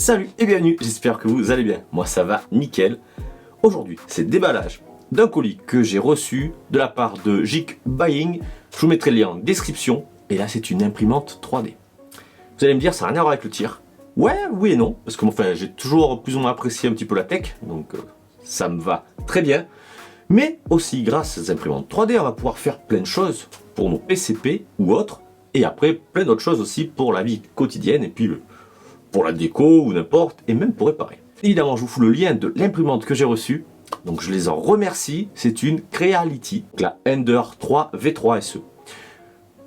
Salut et bienvenue, j'espère que vous allez bien. Moi ça va nickel. Aujourd'hui, c'est le déballage d'un colis que j'ai reçu de la part de Geek Buying. Je vous mettrai le lien en description. Et là, c'est une imprimante 3D. Vous allez me dire, ça n'a rien à voir avec le tir. Ouais, oui et non. Parce que enfin, j'ai toujours plus ou moins apprécié un petit peu la tech. Donc ça me va très bien. Mais aussi, grâce à ces imprimantes 3D, on va pouvoir faire plein de choses pour nos PCP ou autres. Et après, plein d'autres choses aussi pour la vie quotidienne. Et puis pour la déco ou n'importe. Et même pour réparer. Évidemment, je vous fous le lien de l'imprimante que j'ai reçue. Donc je les en remercie. C'est une Creality, la Ender 3 V3 SE.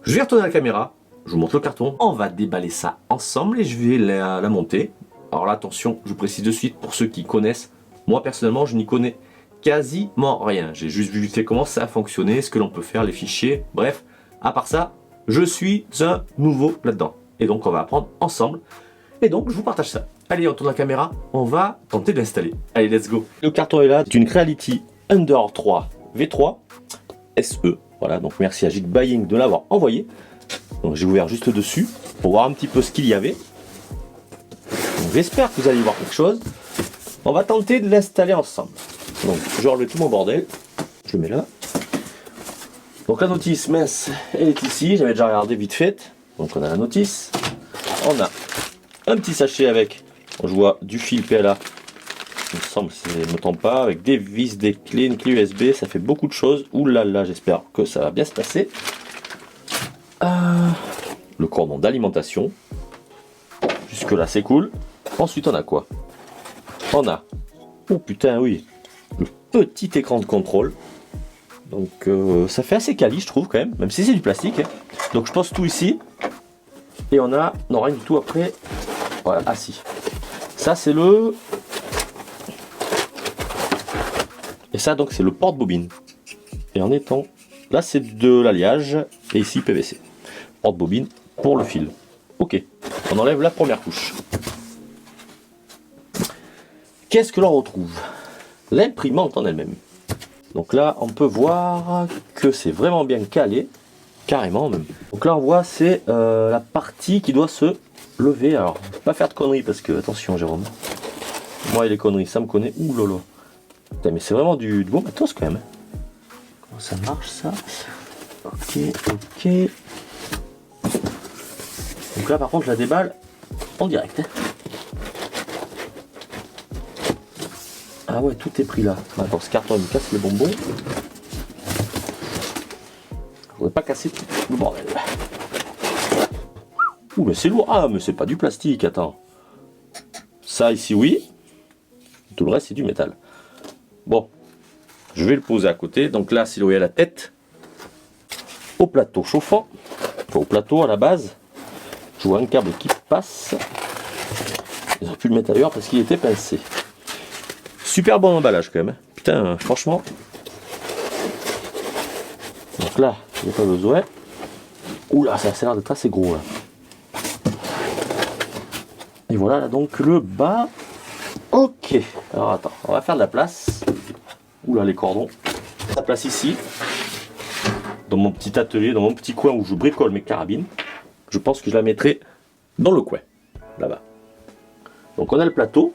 Je vais retourner à la caméra. Je vous montre le carton. On va déballer ça ensemble et je vais la monter. Alors là, attention, je vous précise de suite pour ceux qui connaissent. Moi, personnellement, je n'y connais quasiment rien. J'ai juste vu comment ça a fonctionné, ce que l'on peut faire, les fichiers. Bref, à part ça, je suis un nouveau là-dedans. Et donc, on va apprendre ensemble. Et donc, je vous partage ça. Allez, on tourne la caméra. On va tenter de l'installer. Allez, let's go. Le carton est là. C'est une Creality Ender 3 V3 SE. Voilà, donc merci à Geek Buying de l'avoir envoyé. Donc j'ai ouvert juste dessus pour voir un petit peu ce qu'il y avait. J'espère que vous allez y voir quelque chose. On va tenter de l'installer ensemble. Donc je vais enlever tout mon bordel. Je le mets là. Donc la notice mince, elle est ici. J'avais déjà regardé vite fait. Donc on a la notice. On a un petit sachet avec, je vois du fil PLA. Il me semble, si je ne me trompe pas, avec des vis, des clés, une clé USB, ça fait beaucoup de choses. Ouh là là, j'espère que ça va bien se passer. Le cordon d'alimentation. Jusque là, c'est cool. Ensuite, on a quoi? On a, oh putain, oui, le petit écran de contrôle. Donc, ça fait assez quali, je trouve, quand même si c'est du plastique. Hein. Donc, je pose tout ici. Et on a, non, rien du tout après. Voilà, ah si. Ça, c'est le... Et ça donc c'est le porte-bobine. Et en étant là c'est de l'alliage et ici PVC. Porte-bobine pour le fil. Ok, on enlève la première couche. Qu'est-ce que l'on retrouve? L'imprimante en elle-même. Donc là on peut voir que c'est vraiment bien calé, carrément même. Donc là on voit c'est la partie qui doit se lever. Alors je ne vais pas faire de conneries parce que attention Jérôme. Moi et les conneries ça me connaît. Ouh lolo. Putain, mais c'est vraiment du bon matos quand même. Comment ça marche ça? Ok, ok. Donc là par contre je la déballe en direct. Hein. Ah ouais, tout est pris là. Attends, ce carton il me casse les bonbons. Je voudrais pas casser tout le bordel. Ouh mais c'est lourd. Ah mais c'est pas du plastique, attends. Ça ici oui. Tout le reste c'est du métal. Bon, je vais le poser à côté. Donc là, c'est là où il y a la tête. Au plateau chauffant. Enfin, au plateau à la base. Je vois un câble qui passe. Ils auraient pu le mettre ailleurs parce qu'il était pincé. Super bon emballage quand même. Putain, franchement. Donc là, il n'y a pas besoin. Oula, ça a l'air d'être assez gros là. Et voilà là, donc le bas. Ok. Alors attends, on va faire de la place. Oula les cordons. La place ici. Dans mon petit atelier, dans mon petit coin où je bricole mes carabines. Je pense que je la mettrai dans le coin. Là-bas. Donc on a le plateau.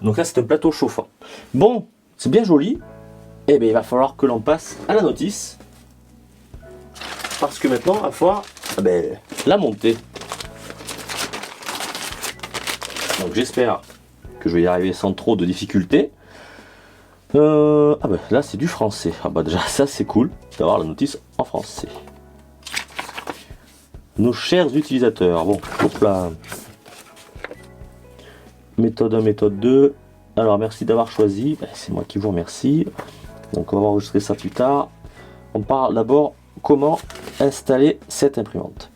Donc là c'est un plateau chauffant. Bon, c'est bien joli. Et bien il va falloir que l'on passe à la notice. Parce que maintenant il va falloir la monter. Donc j'espère que je vais y arriver sans trop de difficultés. Ah bah là c'est du français. Ah bah déjà ça c'est cool d'avoir la notice en français. Nos chers utilisateurs. Bon, hop là. Méthode 1, méthode 2. Alors merci d'avoir choisi. C'est moi qui vous remercie. Donc on va enregistrer ça plus tard. On parle d'abord comment installer cette imprimante.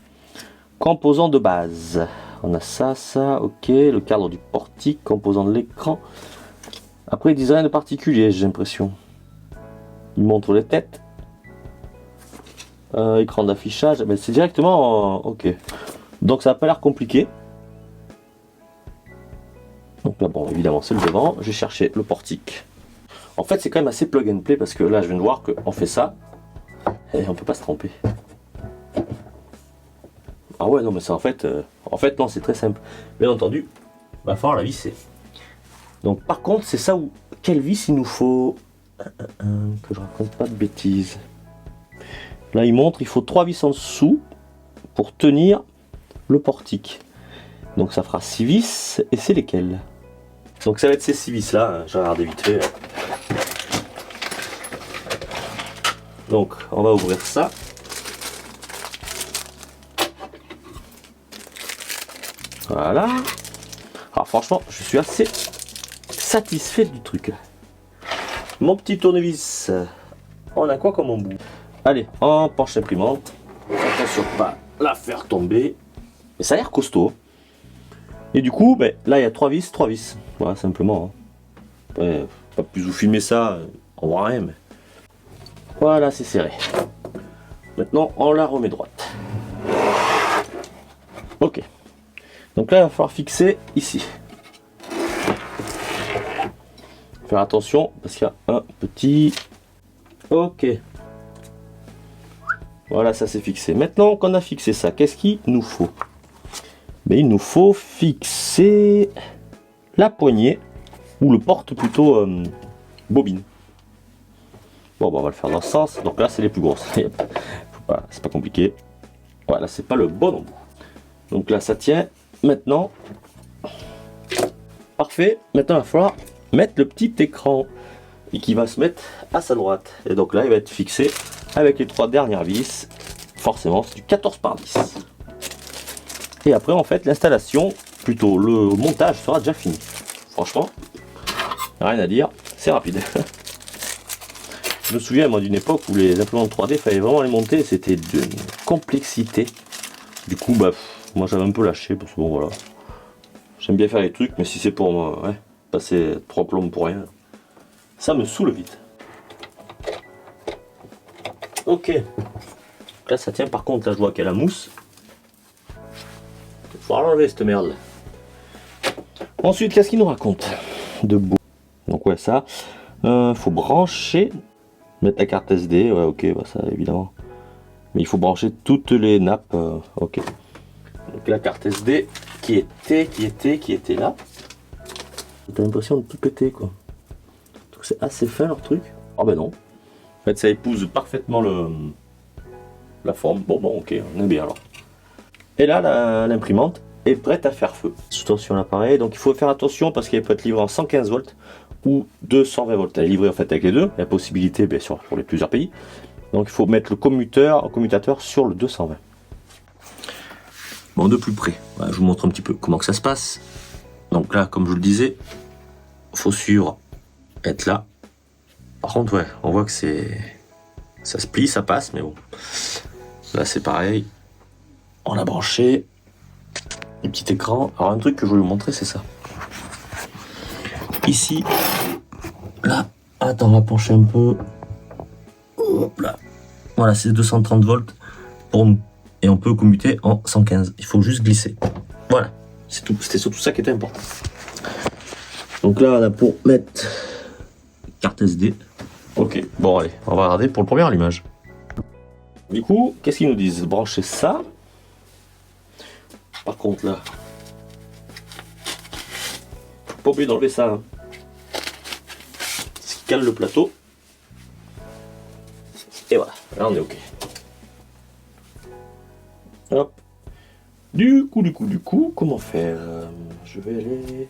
Composants de base. On a ça, ok, le cadre du portique, composant de l'écran. Après, ils disent rien de particulier, j'ai l'impression. Ils montrent les têtes. Écran d'affichage, mais c'est directement... ok. Donc ça n'a pas l'air compliqué. Donc là, bon, évidemment, c'est le devant. Je vais chercher le portique. En fait, c'est quand même assez plug and play parce que là, je viens de voir qu'on fait ça. Et on peut pas se tromper. Ah ouais, non, mais ça en fait non, c'est très simple. Bien entendu, va falloir la visser. Donc par contre, c'est ça où, quelle vis il nous faut, que je raconte pas de bêtises. Là, il montre, il faut 3 vis en dessous pour tenir le portique. Donc ça fera 6 vis, et c'est lesquelles? Donc ça va être ces 6 vis là, j'ai regardé vite fait. Donc on va ouvrir ça. Voilà. Alors franchement, je suis assez satisfait du truc. Mon petit tournevis, on a quoi comme embout? Allez, on penche l'imprimante. Attention pas la faire tomber. Mais ça a l'air costaud. Et du coup, ben, là il y a 3 vis, 3 vis. Voilà, simplement. Ouais, pas plus vous filmer ça, on voit rien. Mais... Voilà, c'est serré. Maintenant, on la remet droite. Ok. Donc là, il va falloir fixer ici. Faire attention parce qu'il y a un petit... Ok. Voilà, ça c'est fixé. Maintenant qu'on a fixé ça, qu'est-ce qu'il nous faut? Mais il nous faut fixer la poignée, ou le porte plutôt bobine. Bon, bah, on va le faire dans ce sens. Donc là, c'est les plus grosses. Voilà, c'est pas compliqué. Voilà, c'est pas le bon embout. Donc là, ça tient. Maintenant, parfait. Maintenant, il va falloir mettre le petit écran et qui va se mettre à sa droite. Et donc là, il va être fixé avec les 3 dernières vis. Forcément, c'est du 14 par 10. Et après, en fait, l'installation, plutôt le montage sera déjà fini. Franchement, rien à dire, c'est rapide. Je me souviens, moi, d'une époque où les imprimantes 3D, il fallait vraiment les monter, c'était d'une complexité. Du coup, bah, moi, j'avais un peu lâché, parce que bon, voilà. J'aime bien faire les trucs, mais si c'est pour moi, ouais, passer 3 plombes pour rien, ça me saoule vite. Ok. Là, ça tient, par contre, là, je vois qu'il y a la mousse. Il faut enlever cette merde. Ensuite, qu'est-ce qu'il nous raconte de beau? Donc ouais, ça, faut brancher, mettre la carte SD, ouais, ok, bah ça évidemment. Mais il faut brancher toutes les nappes, ok. Donc la carte SD qui était là. T'as l'impression de tout péter quoi. Donc c'est assez fin leur truc. Oh ben non. En fait, ça épouse parfaitement la forme. Bon, ok, on est bien alors. Et là, l'imprimante est prête à faire feu. Attention à l'appareil, donc il faut faire attention parce qu'elle peut être livrée en 115 volts ou 220 volts. Elle est livrée en fait avec les deux. La possibilité, bien sûr, pour les plusieurs pays. Donc il faut mettre le commutateur sur le 220. Bon, de plus près, voilà, je vous montre un petit peu comment que ça se passe. Donc là, comme je le disais, faut suivre, être là. Par contre, ouais, on voit que ça se plie, ça passe, mais bon. Là, c'est pareil. On a branché le petit écran. Alors, un truc que je voulais vous montrer, c'est ça. Ici, là, attends, on va pencher un peu. Hop là. Voilà, c'est 230 volts pour nous. Et on peut commuter en 115. Il faut juste glisser. Voilà, c'est tout. C'était surtout ça qui était important. Donc là, on a pour mettre carte SD. Ok, bon allez, on va regarder pour le premier allumage. Du coup, qu'est-ce qu'ils nous disent? Brancher ça. Par contre là, pas oublier d'enlever ça. Hein. Ce qui cale le plateau. Et voilà, là on est ok. Hop. Du coup, comment faire? Je vais aller...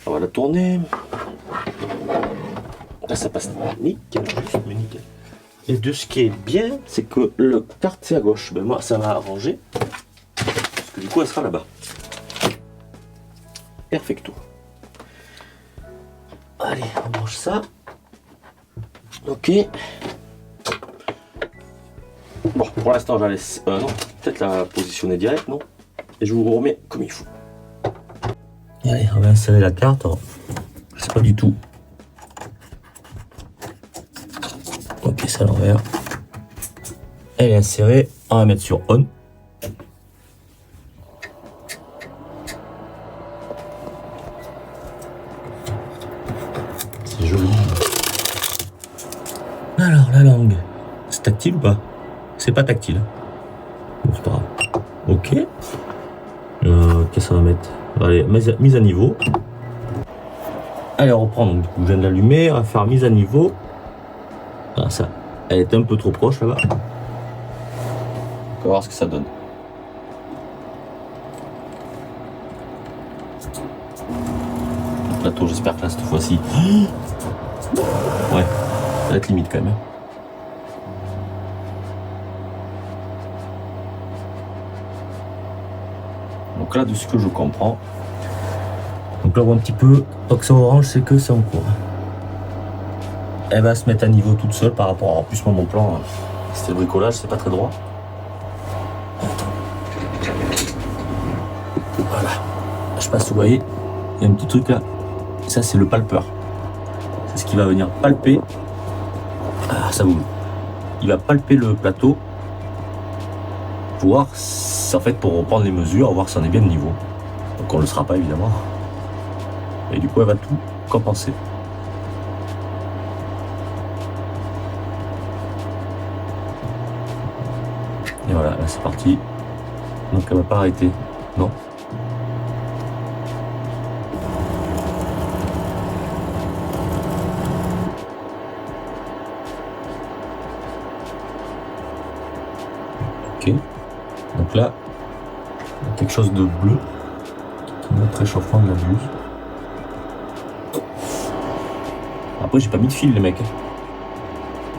On va la tourner. Là, ça passe nickel, juste mais nickel. Et de ce qui est bien, c'est que le carte c'est à gauche. Ben moi, ça m'a arrangé. Parce que du coup, elle sera là-bas. Perfecto. Allez, on branche ça. Ok. Bon, pour l'instant, je la laisse. Non, peut-être la positionner direct, non? Et je vous remets comme il faut. Allez, on va insérer la carte. Alors, je sais pas du tout. Ok, c'est à l'envers. Elle est insérée. On va mettre sur on. C'est joli. Alors, la langue. C'est tactile ou pas? C'est pas tactile. Bon, c'est pas grave. Ok. Qu'est-ce que ça va mettre? Allez, mise à niveau. Allez, on reprend. Donc, je viens de l'allumer. On va faire mise à niveau. Ah, ça. Elle est un peu trop proche là-bas. On va voir ce que ça donne. Le plateau, j'espère que là, cette fois-ci. Ouais, ça va être limite quand même. Donc là, de ce que je comprends, donc là on voit un petit peu, tant que c'est orange, c'est que c'est en cours. Elle va se mettre à niveau toute seule par rapport à, en plus moi mon plan, c'était le bricolage, c'est pas très droit. Voilà, je sais pas si vous voyez, il y a un petit truc là, ça c'est le palpeur. C'est ce qui va venir palper, ah ça bouge, il va palper le plateau, pour voir, en fait pour reprendre les mesures, voir si on est bien de niveau. Donc on le sera pas évidemment. Et du coup elle va tout compenser. Et voilà, là c'est parti. Donc elle va pas arrêter. Non. Ok. Donc là, il y a quelque chose de bleu qui montre réchauffement de la buse. Après j'ai pas mis de fil les mecs.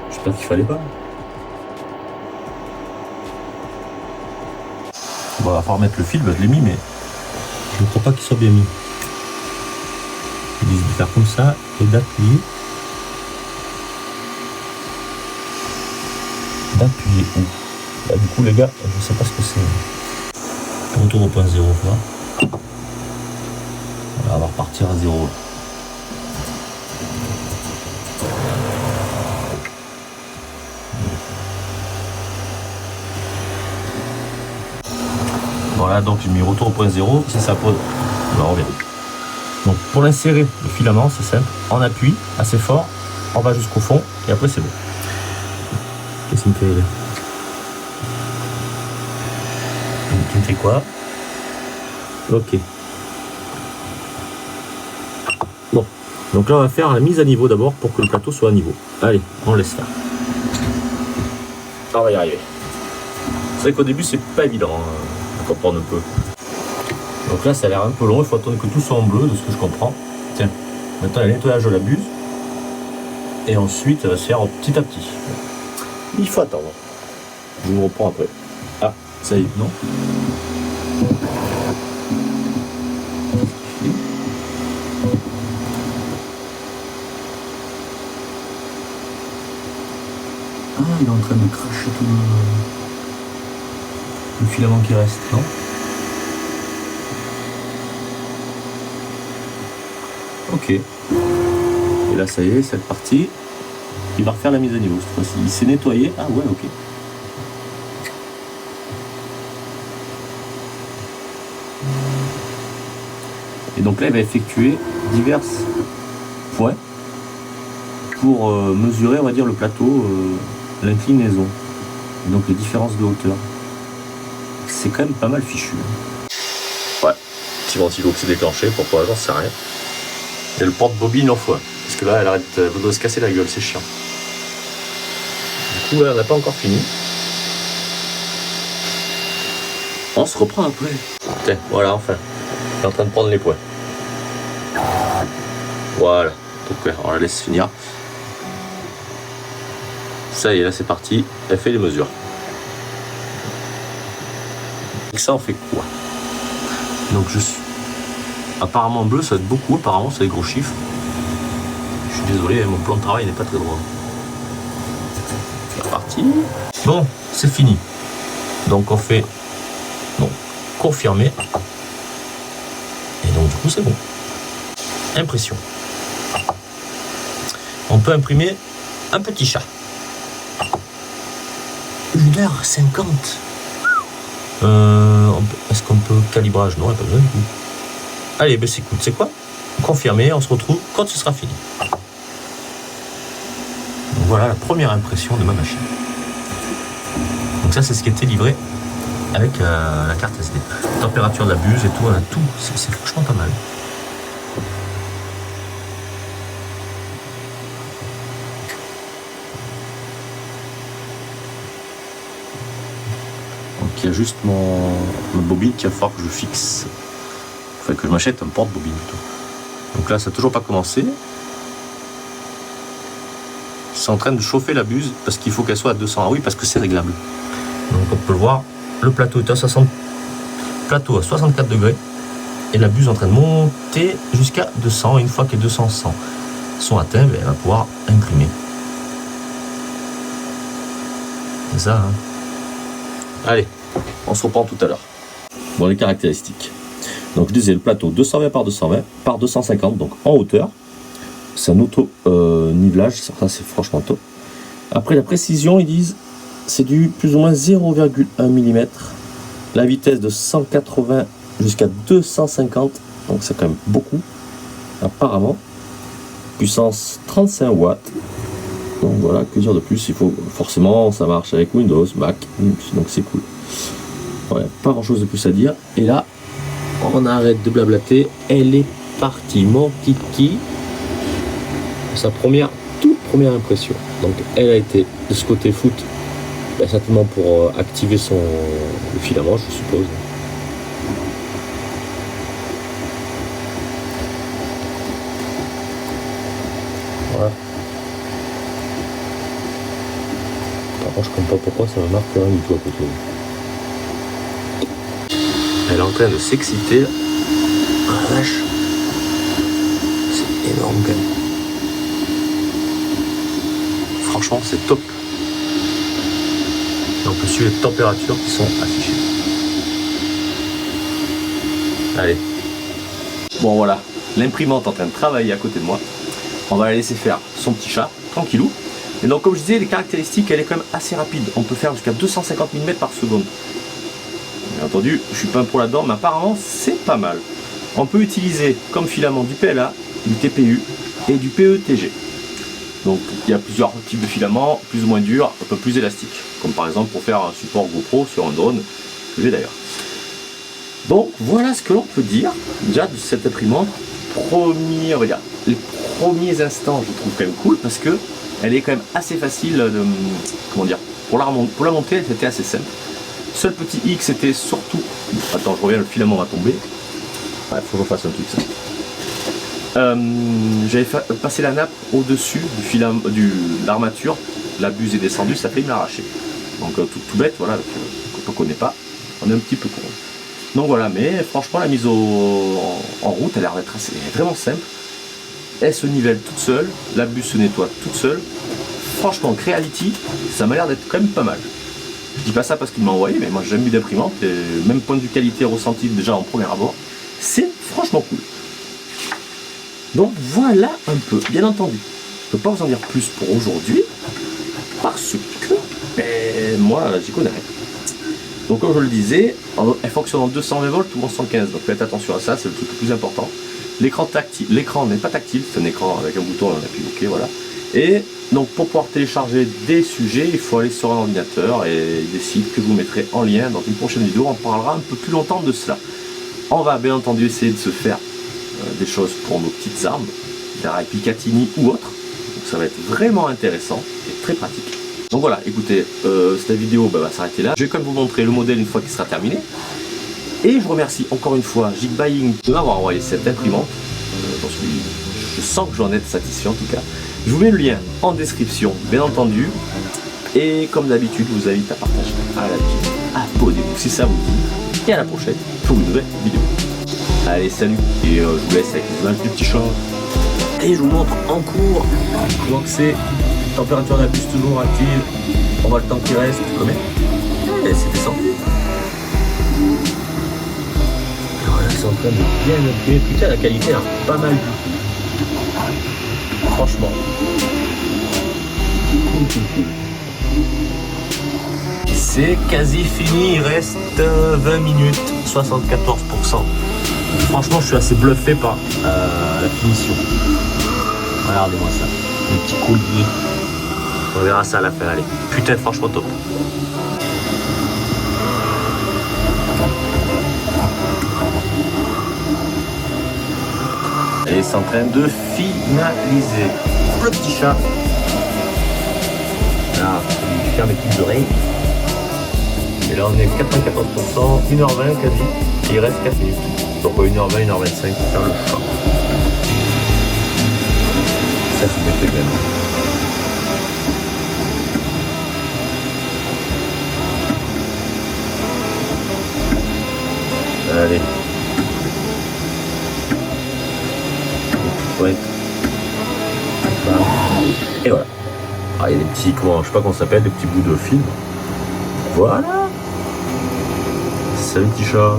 J'espère qu'il fallait pas. Bon, à part mettre le fil, bah, je l'ai mis mais je ne crois pas qu'il soit bien mis. Ils disent de faire comme ça et d'appuyer. D'appuyer où? Bah, du coup les gars, je sais pas ce que c'est. Retour au point 0, voilà. Voilà, on va repartir à 0. Voilà, donc j'ai mis retour au point 0, si ça pose, on revient. Donc pour l'insérer, le filament, c'est simple, on appuie assez fort, on va jusqu'au fond, et après c'est bon. Qu'est-ce qu'il me fait là? Tu me fais quoi? Ok. Bon, donc là on va faire la mise à niveau d'abord pour que le plateau soit à niveau. Allez, on laisse faire. On va y arriver. C'est vrai qu'au début c'est pas évident. Comprendre un peu. Donc là ça a l'air un peu long, il faut attendre que tout soit en bleu de ce que je comprends. Tiens, maintenant il y a le nettoyage de la buse et ensuite ça va se faire petit à petit. Il faut attendre. Je vous reprends après. Ah, ça y est, non? Ah, il est en train de cracher tout le filament qui reste, non? Ok. Et là, ça y est, cette partie, il va refaire la mise à niveau cette fois-ci. Il s'est nettoyé. Ah ouais, ok. Et donc là, il va effectuer divers points pour mesurer, on va dire, le plateau, l'inclinaison. Donc les différences de hauteur. C'est quand même pas mal fichu. Ouais, petit ventilo qui s'est déclenché, pourquoi j'en sais rien. Et le porte-bobine en fois. Parce que là, elle arrête de se casser la gueule, c'est chiant. Du coup, là, on n'a pas encore fini. On se reprend après. Tiens, voilà, enfin. On est en train de prendre les points. Voilà. Donc, on la laisse finir. Ça y est, là, c'est parti. Elle fait les mesures. Et ça, on fait quoi? Donc, je suis... Apparemment, bleu, ça va être beaucoup. Apparemment, c'est des gros chiffres. Je suis désolé, mon plan de travail n'est pas très droit. C'est parti. Bon, c'est fini. Donc, on fait... Donc, confirmer. Et donc, du coup, c'est bon. Impression. On peut imprimer un petit chat. 1h50. Est-ce qu'on peut calibrage? Non, il n'y a pas besoin du coup. Allez, ben c'est cool. C'est quoi? Confirmer, on se retrouve quand ce sera fini. Donc voilà la première impression de ma machine. Donc ça, c'est ce qui était livré avec la carte SD. Température de la buse et tout, on a tout. C'est franchement pas mal. Donc il y a juste mon bobine qu'il va falloir que je fixe. Enfin que je m'achète un porte-bobine plutôt. Donc là ça n'a toujours pas commencé. C'est en train de chauffer la buse parce qu'il faut qu'elle soit à 200. Ah oui, parce que c'est réglable. Donc on peut le voir, le plateau est à 64 degrés et la buse est en train de monter jusqu'à 200. Et une fois que les 200 sont atteints, elle va pouvoir imprimer. C'est ça, hein. Allez, on se reprend tout à l'heure. Bon, les caractéristiques. Donc je disais le plateau 220 par 220 par 250, donc en hauteur. C'est un auto-nivelage, ça c'est franchement top. Après la précision, ils disent c'est du plus ou moins 0,1 mm. La vitesse de 180 jusqu'à 250, donc c'est quand même beaucoup. Apparemment, puissance 35 watts. Donc voilà, que dire de plus, il faut forcément, ça marche avec Windows, Mac, donc c'est cool. Ouais, pas grand chose de plus à dire. Et là, on arrête de blablater, elle est partie, mon kiki. Sa toute première impression. Donc elle a été de ce côté foot, certainement pour activer le filament, je suppose. Voilà. Par contre, je comprends pas pourquoi ça ne marque rien du tout à côté. Elle est en train de s'exciter. Ah la vache. C'est énorme quand même. Franchement, c'est top. Et on peut suivre les températures qui sont affichées. Allez. Bon voilà, l'imprimante est en train de travailler à côté de moi. On va la laisser faire son petit chat, tranquillou. Et donc comme je disais, les caractéristiques, elle est quand même assez rapide. On peut faire jusqu'à 250 mm par seconde. Bien entendu, je suis pas un pro là-dedans, mais apparemment c'est pas mal. On peut utiliser comme filament du PLA, du TPU et du PETG. Donc il y a plusieurs types de filaments, plus ou moins durs, un peu plus élastiques, comme par exemple pour faire un support GoPro sur un drone, que j'ai d'ailleurs. Donc voilà ce que l'on peut dire déjà de cette imprimante. On va dire, les premiers instants je trouve quand même cool parce que elle est quand même assez facile de, comment dire, pour la monter c'était assez simple. Seul petit hic c'était surtout, attends je reviens, le filament va tomber, il faut que je fasse un truc ça. J'avais passé la nappe au-dessus du filament, de l'armature, la buse est descendue, ça fait me l'arracher. Donc tout bête, voilà, quand on ne connaît pas, on est un petit peu con. Donc voilà, mais franchement la mise en route, elle a l'air d'être vraiment simple. Elle se nivelle toute seule, la buse se nettoie toute seule. Franchement, Creality, ça m'a l'air d'être quand même pas mal. Je dis pas ça parce qu'il m'a envoyé, mais moi j'ai jamais eu d'imprimante, et même point de vue qualité ressenti déjà en premier abord, c'est franchement cool. Donc voilà un peu, bien entendu, je ne peux pas vous en dire plus pour aujourd'hui, parce que moi j'y connais rien. Donc comme je le disais, elle fonctionne en 220 volts ou en 115, donc faites attention à ça, c'est le truc le plus important. L'écran n'est pas tactile, c'est un écran avec un bouton, on appuie OK, voilà. Et donc pour pouvoir télécharger des sujets, il faut aller sur un ordinateur et des sites que je vous mettrai en lien dans une prochaine vidéo, on parlera un peu plus longtemps de cela. On va bien entendu essayer de se faire des choses pour nos petites armes, des rails Picatinny ou autres. Donc ça va être vraiment intéressant et très pratique. Donc voilà, écoutez, cette vidéo va s'arrêter là. Je vais quand même vous montrer le modèle une fois qu'il sera terminé. Et je remercie encore une fois Geekbuying de m'avoir envoyé cette imprimante. Je sens que j'en ai satisfait en tout cas. Je vous mets le lien en description, bien entendu. Et comme d'habitude, je vous invite à partager, à liker, abonnez-vous si ça vous dit. Et à la prochaine pour une nouvelle vidéo. Allez, salut. Et je vous laisse avec les images du petit chat. Et je vous montre en cours comment c'est. Température de la buse toujours active. On voit le temps qui reste. Combien? Et c'est descendu. Voilà, c'est en train de bien upgrader. Putain, la qualité est pas mal du tout. Franchement. Cool. C'est quasi fini, il reste 20 minutes, 74%. Franchement, je suis assez bluffé par la finition. Regardez-moi ça, le petit collier. On verra ça à la fin, allez. Putain, franchement top. Et c'est en train de finaliser. Le petit chat. Là, il ferme les petites oreilles. Et là, on est 94%, 1h20 quasi. Et il reste 4 minutes. Donc 1h20, 1h25 pour faire le chat. Ça, c'est très bien. Allez. Ouais. Et voilà. Ah, il y a des petits, je sais pas comment ça s'appelle, des petits bouts de film. Voilà. Salut petit chat.